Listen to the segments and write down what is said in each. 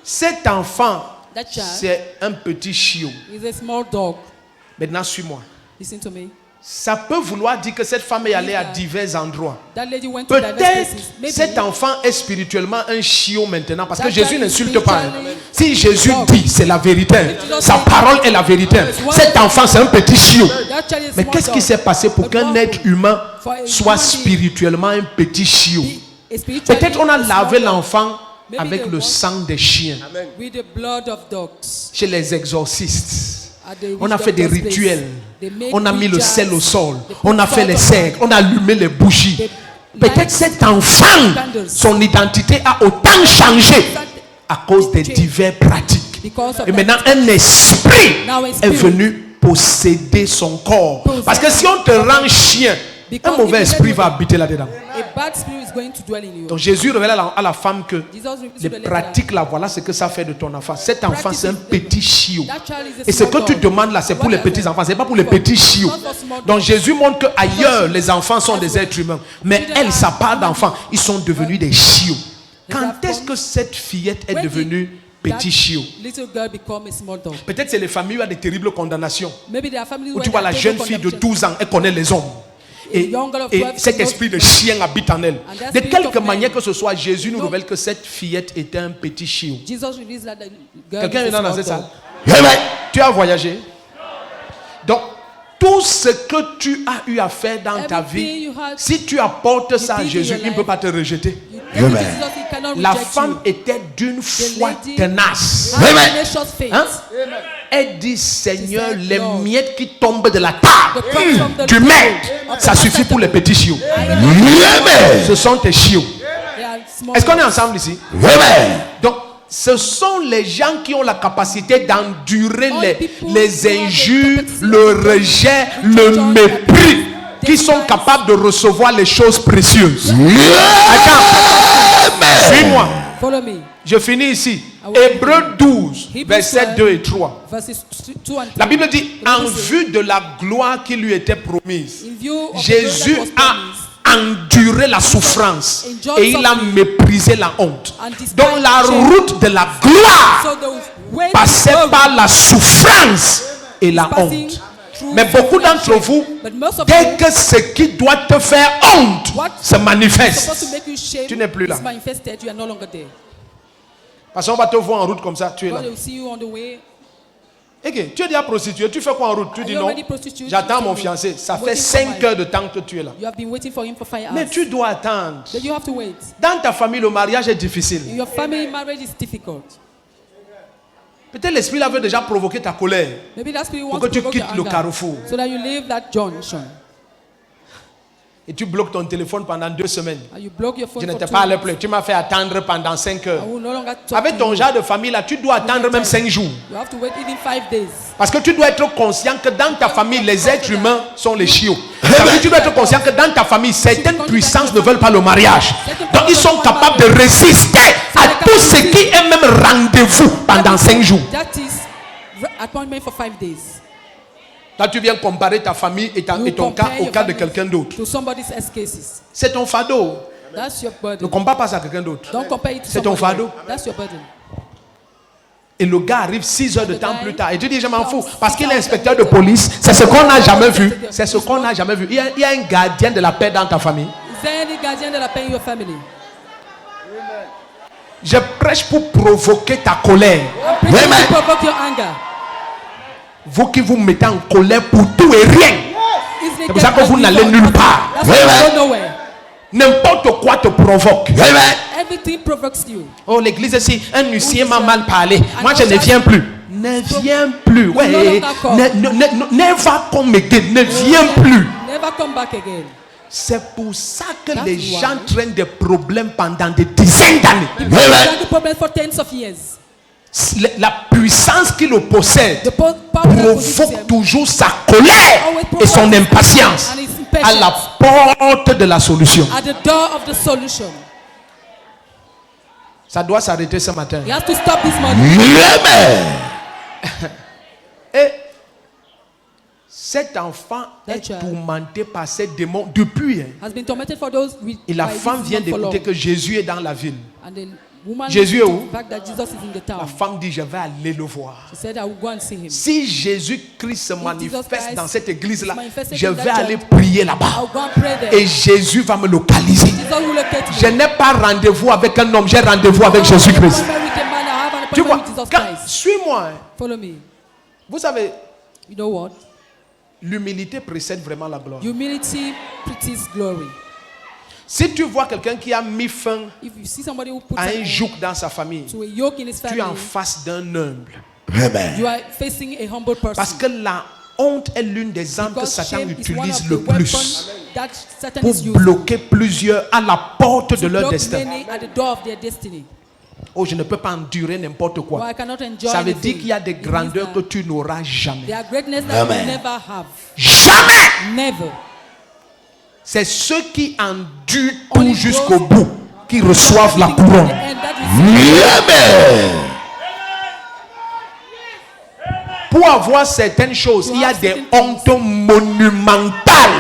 Cet enfant, That child c'est un petit chiot. is a small dog. Maintenant, suis-moi. Listen to me. Ça peut vouloir dire que cette femme est allée à divers endroits. That lady went to diverse Peut-être places. Maybe cet enfant est spirituellement un chiot maintenant parce que That Jésus child is n'insulte pas. Hein. spiritually Si Jésus dog. dit c'est la vérité, Jesus sa said parole est la vérité. Cet enfant c'est un petit chiot. that child is Mais small qu'est-ce qui dog. s'est passé pour But qu'un what être humain for a soit human being spirituellement un petit chiot? be a spiritually Peut-être on a small lavé dog l'enfant Maybe avec they le want- sang des chiens with the blood of dogs. chez les exorcistes. At the On a witch fait des doctor's place. rituels. They make On a mis le witches. sel au sol. They put On a fait salt les on cercles. On a allumé les bougies. They Peut-être light cet enfant, candles. son identité a autant changé à cause des divers pratiques. Because of Et that. maintenant, un esprit Now a est spirit. venu posséder son corps. Parce que si on te rend chien, un Because mauvais if you esprit let va it- habiter là-dedans. A bad spirit is going to dwell in you. Donc Jésus révèle à la femme que Jesus reveals les to the lady pratiques là, voilà ce que ça fait de ton enfant. Cet enfant, c'est un petit chiot. that child is a Et ce small que tu dog. demandes là, c'est pour les petits enfants, c'est pas pour les petits chiots. Not for small Donc dogs. Jésus montre que ailleurs les enfants sont des êtres humains, mais elle, sa part d'enfants, ils sont devenus des chiots. Quand est-ce que cette fillette est When did devenue petit that chiot? little girl become a small dog. Peut-être c'est les familles où il y a des terribles condamnations. Maybe there are families Où where tu vois la there are jeune terrible fille de condemnations. 12 ans, elle connaît les hommes. Et, young girl of et 12 cet knows esprit de people. chien habite en elle. And that De spirit quelque of manière man. que ce soit, Jésus nous No. révèle que cette fillette était un petit chiot. Jesus reveals that the girl Quelqu'un is est a dans small cette dog. salle? Tu as voyagé? Donc, tout ce que tu as eu à faire dans ta Everything vie, you had- si tu apportes ça à did in Jésus, your il ne peut life. pas te rejeter. You take it to Jesus, he cannot La reject femme you. était d'une foi lady tenace. Had tenacious faith. Hein? Elle dit, Seigneur, said, les Lord, miettes qui tombent de la table, the crumbs from the du table, maître, of the ça suffit pour les table. petits chiots. I Ce sont tes chiots. They are small Est-ce qu'on est dogs. ensemble ici? Donc, ce sont les gens qui ont la capacité d'endurer les injures, le rejet, le mépris, qui sont capables de recevoir les choses précieuses. Attends, suis-moi. Follow me. Je finis ici. Hébreux 12, versets 2 et 3. Verses 2 and 3. La Bible dit, en vue de la gloire qui lui était promise, In view of the Jésus glory that was promised, a enduré la souffrance et il a méprisé la honte. and despised Donc la shame. route de la gloire So the way to passait glory par la souffrance et la passing honte. through Mais beaucoup suffering and d'entre shame. vous, But most of dès you, que ce qui doit te faire honte what se supposed to manifeste, make you shame tu n'es plus là. is manifested, you are no longer there. Parce qu'on va te voir en route comme ça, tu es là. God will see you on the way. Ok, tu es déjà prostitué, tu fais quoi en route? Tu Are dis you non, already prostitute? j'attends mon You fiancé. Ça fait waiting for 5 my- heures de temps que tu es là. You have been waiting for him for 5 hours. Mais tu dois attendre. Then you have to wait. Dans ta famille, le mariage est difficile. In your family, marriage is difficult. Peut-être l'esprit là veut déjà provoquer ta colère. Maybe that's why you Pour want que to tu provoke quittes your le anger, carrefour. so that you leave that junction Et tu bloques ton téléphone pendant 2 semaines. and you block your phone Je for n'étais 2 pas allé weeks. plus. Tu m'as fait attendre pendant 5 heures. I will no longer talk Avec to ton you. genre de famille là, tu dois attendre même 5 jours. You have to wait even 5 days. Parce que tu dois être conscient que dans ta famille, les êtres humains sont les chiots. Ça veut dire que tu dois être conscient que dans ta famille, certaines puissances ne veulent pas le mariage. Donc ils sont capables de résister à tout ce qui est même rendez-vous pendant 5 jours. That is appointment for 5 days. Là, tu viens comparer ta famille et You ton cas compare au your cas de family quelqu'un d'autre. to somebody else's cases. C'est ton fardeau. That's your Ne burden. compare pas ça à quelqu'un d'autre. Don't compare it to C'est ton somebody fardeau. else. That's your burden. Et le gars arrive 6 heures de temps plus tard. Et tu dis, je m'en fous. comes Parce qu'il est 6 inspecteur de police. C'est ce qu'on n'a jamais vu. C'est ce qu'on n'a jamais vu. Il y a un gardien de la paix dans ta famille. Is there any guardian that are paying your family? Je prêche pour provoquer ta colère. Preaching to provoke your anger. Vous qui vous mettez en colère pour tout et rien. Easily C'est pour ça get que vous angry n'allez for nulle nothing. part. That's why you go nowhere. N'importe quoi te provoque. Everything provokes you. Oh, l'église ici, un huissier m'a mal parlé. Moi, je ne viens plus. Ne viens plus. Ouais. Never come again. Ne viens plus. Never come back again. C'est pour ça que That's les why. gens traînent des problèmes pendant des dizaines d'années. You have the problem for tens of years. La puissance qui le possède The power that possesses provoque him toujours sa colère et son impatience and his à la impatience porte de la solution. at the door of the solution. Ça doit s'arrêter ce matin. You have to stop this morning. Et cet enfant That est child tourmenté par ces démons depuis. Has been tormented for those with Et la by femme this vient demon for d'écouter long. que Jésus est dans la ville. And the Woman Jésus est listened to où? the fact that Jesus is in the La town. femme dit, je vais aller le voir. She said, I will go and see him. Si Jésus-Christ se manifeste Christ dans cette église-là, manifested je in vais that aller church, prier là-bas. I'll go and pray there. Et Jésus va me localiser. Jesus will locate me. Je n'ai pas rendez-vous avec un homme, j'ai rendez-vous avec I have an Jésus-Christ. appointment with a man, I have an Tu vois, appointment with Jesus quand- Christ. suis-moi. Hein. Follow me. Vous savez, You know what? l'humilité précède vraiment la gloire. Humility precedes glory. Si tu vois quelqu'un qui a mis fin If you see somebody who puts à un an joug dans sa famille, end to a yoke in his tu es en family, face d'un humble. you are facing a humble person. Parce que la honte est l'une des armes que Because Satan shame is one utilise of le the weapons plus that Satan pour is using bloquer plusieurs à la porte de to leur block destin. many at the door of their destiny. Oh, je ne peux pas endurer n'importe Well, quoi. I cannot enjoy Ça veut anything. dire qu'il y a des It means grandeurs que that tu n'auras jamais. there are greatness that you will never have. Jamais! Never. C'est ceux qui endurent Only tout jusqu'au those- bout qui reçoivent la couronne. And that receive Pour avoir certaines choses, il y a des hontes monumentales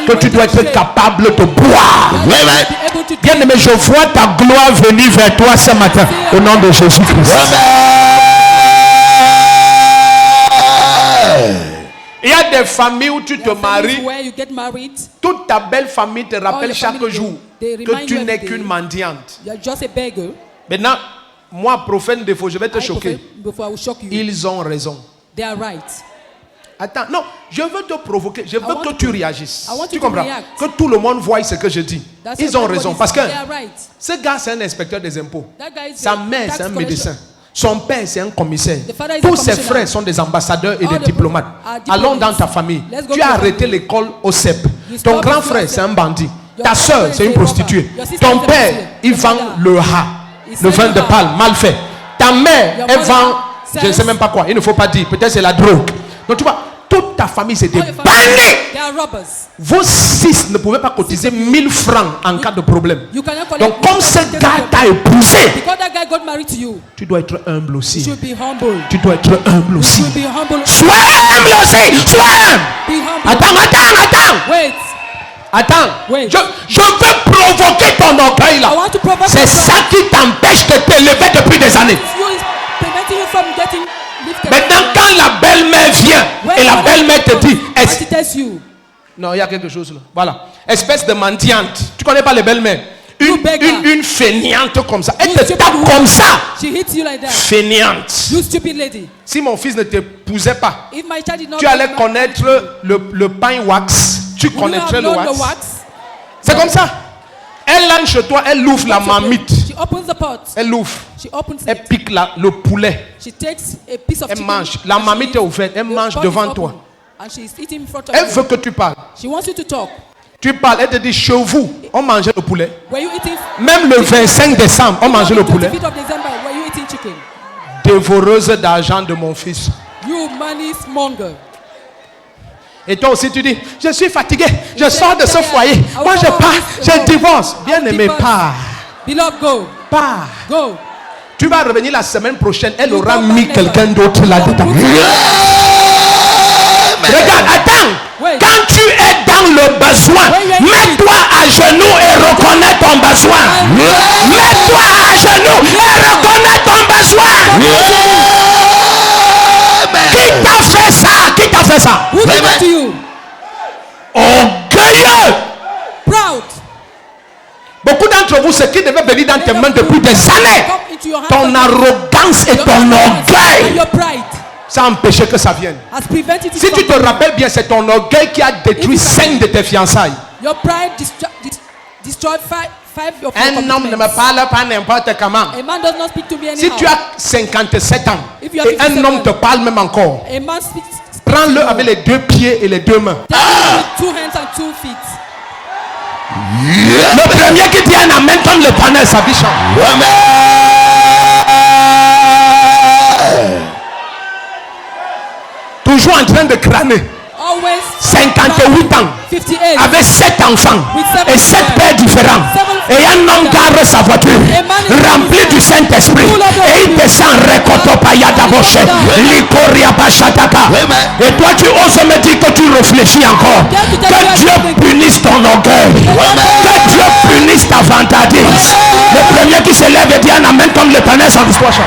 que tu dois être capable de boire. be able to Bien aimé, je vois ta gloire venir vers toi ce matin au nom de Jésus-Christ. Il y a des familles où tu te maries, where you get married, toute ta belle famille te rappelle your chaque family, jour they que remind tu you n'es every qu'une day. mendiante. you are just a beggar. Maintenant, moi, prophète de faux, je vais te I choquer. prophet- Before I will shock you. Ils ont raison. They are right. Attends, non, je veux te provoquer, je veux want que to- tu réagisses. I want Tu you to comprends? react. Que tout le monde voie ce que je dis. That's Ils what ont everybody raison says. parce que They are right. ce gars, c'est un inspecteur des impôts. That guy is Sa a mère, tax c'est un collector. médecin. Son père, c'est un commissaire. The father is a Tous ses commissioner. frères sont des ambassadeurs et All des the diplomates. are Allons dans diplomats. ta famille. Let's go Tu to as your arrêté family. l'école au CEP. You Ton stop grand at frère, your c'est un bandit. Your Ta brother soeur, is c'est a une robber. prostituée. Your sister Ton is a père, prostituée. il Your vend father le rat, is le vin selling de rat. palme, mal fait. Ta mère, Your elle mother vend, je ne sells- sais même pas quoi. Il ne faut pas dire. Peut-être c'est la drogue. Donc tu vois, toute ta famille, c'était All your family, bandit. they are robbers. Vos six ne pouvaient pas cotiser 1000 francs en cas de problème. You cannot collect. Donc comme ce gars t'a épousé, Because that guy got married to you, tu dois être humble you aussi. should be humble. Tu dois être humble You aussi. should be humble. Sois humble aussi. Sois humble. Be humble. Attends. Wait. Attends. Wait. Je veux provoquer ton orgueil là. I want to provoke C'est your ça qui t'empêche de t'élever depuis des années. You is preventing you from getting lifted. Maintenant, quand la belle-mère vient When et la your belle-mère te dit, when she tells you, non, il y a quelque chose là. Voilà. Espèce de mendiante. Tu connais pas les belles-mères? You beggar. Une fainéante comme ça. Elle You te stupid tape woman. comme ça. She hits you like that. Fainéante. You stupid lady. Si mon fils ne t'épousait pas, If my child did not tu allais get connaître le pain wax. Tu would you connaîtrais have le known wax. the wax? C'est comme ça. Elle entre chez toi, elle ouvre la marmite. She opens the pot. Elle ouvre. She opens Elle it. pique le poulet. She takes a piece of Elle chicken. mange. La and she marmite est eats. ouverte. Elle The mange pot devant is toi. open, and she is eating in front of Elle you. veut que tu parles. She wants you to talk. Tu parles, elle te dit chez vous, on mangeait le poulet. Were you eating? Même le 25 décembre, on mangeait le poulet. 25th of December, were you eating chicken? Dévoreuse d'argent de mon fils. You money monger. Et toi aussi, tu dis, je suis fatigué, je sors de ce foyer. Moi, je pars, je divorce. Bien aimé, pars. Beloved, go. Pars. Go. Tu vas revenir la semaine prochaine, elle You aura come mis back quelqu'un never. d'autre là-dedans. Regarde, attends. Wait. Quand tu es dans le besoin, mets-toi à genoux et reconnais ton besoin. Mets-toi à genoux et reconnais ton besoin. Qui t'a fait ça? Qui t'a fait ça? Who did that to you? Orgueilleux. Proud. Beaucoup d'entre vous, ce qui devait venir dans tes mains depuis des années, Come into your hands. ton arrogance et Your ton arrogance and orgueil, your pride ça a empêché que ça vienne. has prevented it Si tu from te coming. rappelles bien, c'est ton orgueil qui a détruit 5 de tes fiançailles. Your pride destroyed five of your Un homme ne me commitments. parle pas n'importe comment. A man does not speak to me anyhow. Si tu as 57 ans If you have et un 57 homme te parle même encore, A man speaks prends-le avec les 2 pieds et les 2 mains. with 2 hands and 2 feet. Le premier qui dit un amen comme le panel, sa vie change. Toujours en train de crâner. Always 58 ans. 58. Avec 7 enfants et 7 pères différents. Et un homme garde sa voiture rempli du Saint-Esprit et il descend Rekotopayada Boshe Likoria Bachataka. Et toi tu oses me dire que tu réfléchis encore. Que Dieu punisse ton orgueil. Que Dieu punisse ta vantardise. Le premier qui se lève et dit un amen comme l'Éternel s'en dispose.